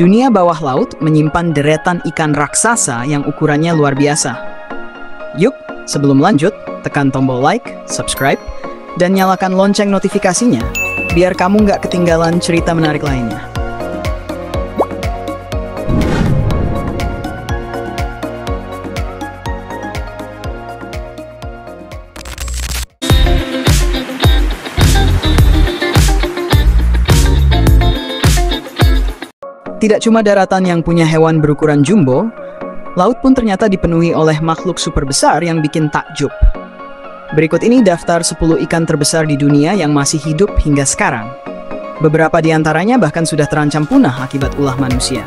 Dunia bawah laut menyimpan deretan ikan raksasa yang ukurannya luar biasa. Yuk, sebelum lanjut, tekan tombol like, subscribe, dan nyalakan lonceng notifikasinya, biar kamu nggak ketinggalan cerita menarik lainnya. Tidak cuma daratan yang punya hewan berukuran jumbo, laut pun ternyata dipenuhi oleh makhluk super besar yang bikin takjub. Berikut ini daftar 10 ikan terbesar di dunia yang masih hidup hingga sekarang. Beberapa di antaranya bahkan sudah terancam punah akibat ulah manusia.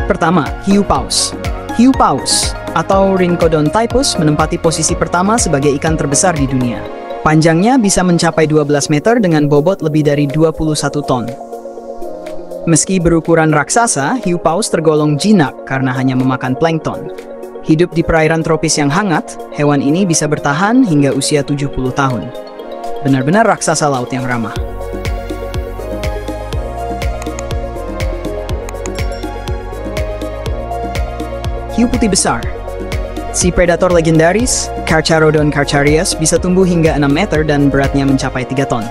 Pertama, hiu paus. Hiu paus atau Rhincodon typus menempati posisi pertama sebagai ikan terbesar di dunia. Panjangnya bisa mencapai 12 meter dengan bobot lebih dari 21 ton. Meski berukuran raksasa, hiu paus tergolong jinak karena hanya memakan plankton. Hidup di perairan tropis yang hangat, hewan ini bisa bertahan hingga usia 70 tahun. Benar-benar raksasa laut yang ramah. Hiu putih besar. Si predator legendaris, Carcharodon carcharias, bisa tumbuh hingga 6 meter dan beratnya mencapai 3 ton.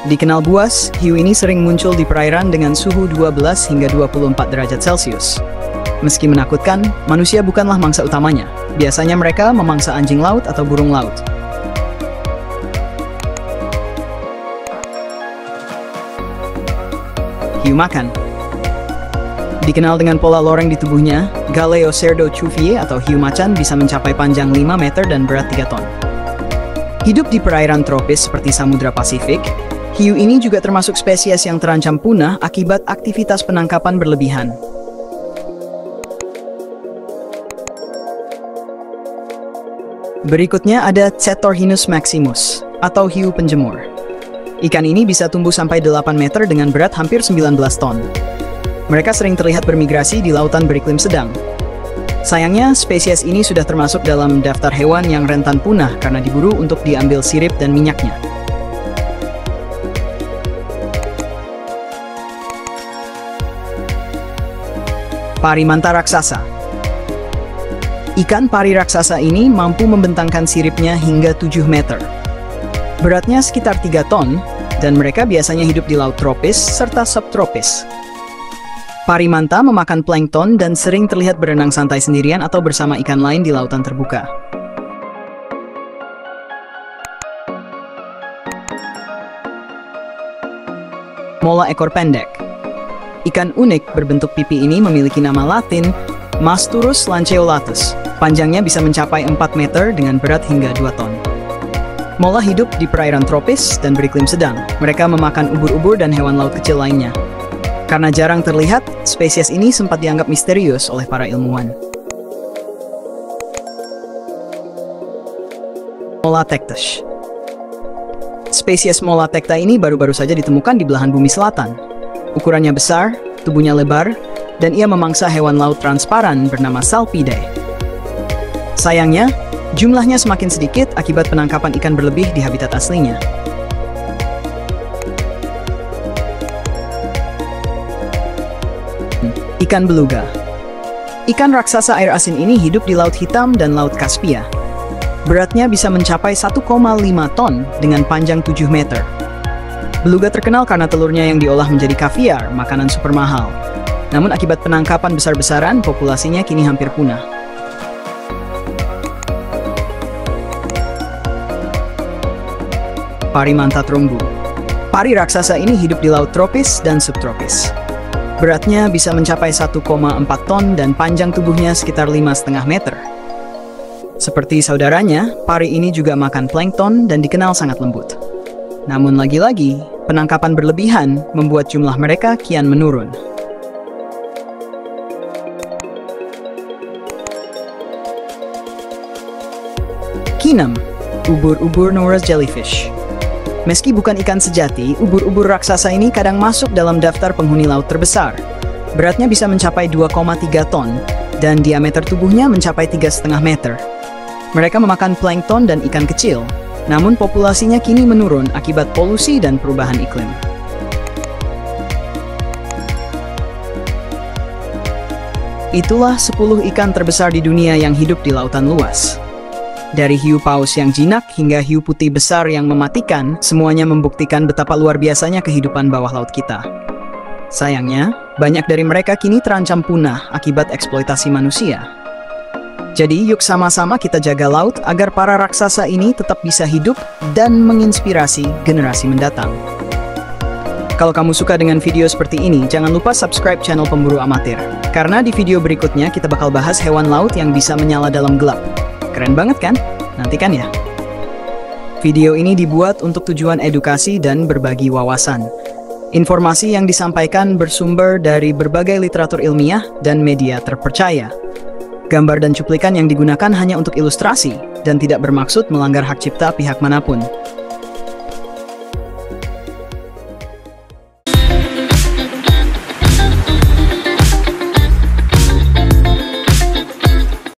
Dikenal buas, hiu ini sering muncul di perairan dengan suhu 12 hingga 24 derajat Celcius. Meski menakutkan, manusia bukanlah mangsa utamanya. Biasanya mereka memangsa anjing laut atau burung laut. Hiu makan. Dikenal dengan pola loreng di tubuhnya, Galeocerdo cuvier atau hiu macan bisa mencapai panjang 5 meter dan berat 3 ton. Hidup di perairan tropis seperti Samudra Pasifik, hiu ini juga termasuk spesies yang terancam punah akibat aktivitas penangkapan berlebihan. Berikutnya ada Cetorhinus maximus atau hiu penjemur. Ikan ini bisa tumbuh sampai 8 meter dengan berat hampir 19 ton. Mereka sering terlihat bermigrasi di lautan beriklim sedang. Sayangnya, spesies ini sudah termasuk dalam daftar hewan yang rentan punah karena diburu untuk diambil sirip dan minyaknya. Pari manta raksasa. Ikan pari raksasa ini mampu membentangkan siripnya hingga 7 meter. Beratnya sekitar 3 ton, dan mereka biasanya hidup di laut tropis serta subtropis. Pari manta memakan plankton dan sering terlihat berenang santai sendirian atau bersama ikan lain di lautan terbuka. Mola ekor pendek. Ikan unik berbentuk pipi ini memiliki nama Latin Masturus lanceolatus. Panjangnya bisa mencapai 4 meter dengan berat hingga 2 ton. Mola hidup di perairan tropis dan beriklim sedang. Mereka memakan ubur-ubur dan hewan laut kecil lainnya. Karena jarang terlihat, spesies ini sempat dianggap misterius oleh para ilmuwan. Mola tectus. Spesies Mola tecta ini baru-baru saja ditemukan di belahan bumi selatan. Ukurannya besar, tubuhnya lebar, dan ia memangsa hewan laut transparan bernama Salpidae. Sayangnya, jumlahnya semakin sedikit akibat penangkapan ikan berlebih di habitat aslinya. Ikan beluga. Ikan raksasa air asin ini hidup di Laut Hitam dan Laut Kaspia. Beratnya bisa mencapai 1,5 ton dengan panjang 7 meter. Beluga terkenal karena telurnya yang diolah menjadi kaviar, makanan super mahal. Namun akibat penangkapan besar-besaran, populasinya kini hampir punah. Pari manta terumbu. Pari raksasa ini hidup di laut tropis dan subtropis. Beratnya bisa mencapai 1,4 ton dan panjang tubuhnya sekitar 5,5 meter. Seperti saudaranya, pari ini juga makan plankton dan dikenal sangat lembut. Namun lagi-lagi, penangkapan berlebihan membuat jumlah mereka kian menurun. Kinem, ubur-ubur Norah's jellyfish. Meski bukan ikan sejati, ubur-ubur raksasa ini kadang masuk dalam daftar penghuni laut terbesar. Beratnya bisa mencapai 2,3 ton, dan diameter tubuhnya mencapai 3,5 meter. Mereka memakan plankton dan ikan kecil. Namun populasinya kini menurun akibat polusi dan perubahan iklim. Itulah 10 ikan terbesar di dunia yang hidup di lautan luas. Dari hiu paus yang jinak hingga hiu putih besar yang mematikan, semuanya membuktikan betapa luar biasanya kehidupan bawah laut kita. Sayangnya, banyak dari mereka kini terancam punah akibat eksploitasi manusia. Jadi yuk sama-sama kita jaga laut agar para raksasa ini tetap bisa hidup dan menginspirasi generasi mendatang. Kalau kamu suka dengan video seperti ini, jangan lupa subscribe channel Pemburu Amatir. Karena di video berikutnya kita bakal bahas hewan laut yang bisa menyala dalam gelap. Keren banget kan? Nantikan ya. Video ini dibuat untuk tujuan edukasi dan berbagi wawasan. Informasi yang disampaikan bersumber dari berbagai literatur ilmiah dan media terpercaya. Gambar dan cuplikan yang digunakan hanya untuk ilustrasi dan tidak bermaksud melanggar hak cipta pihak manapun.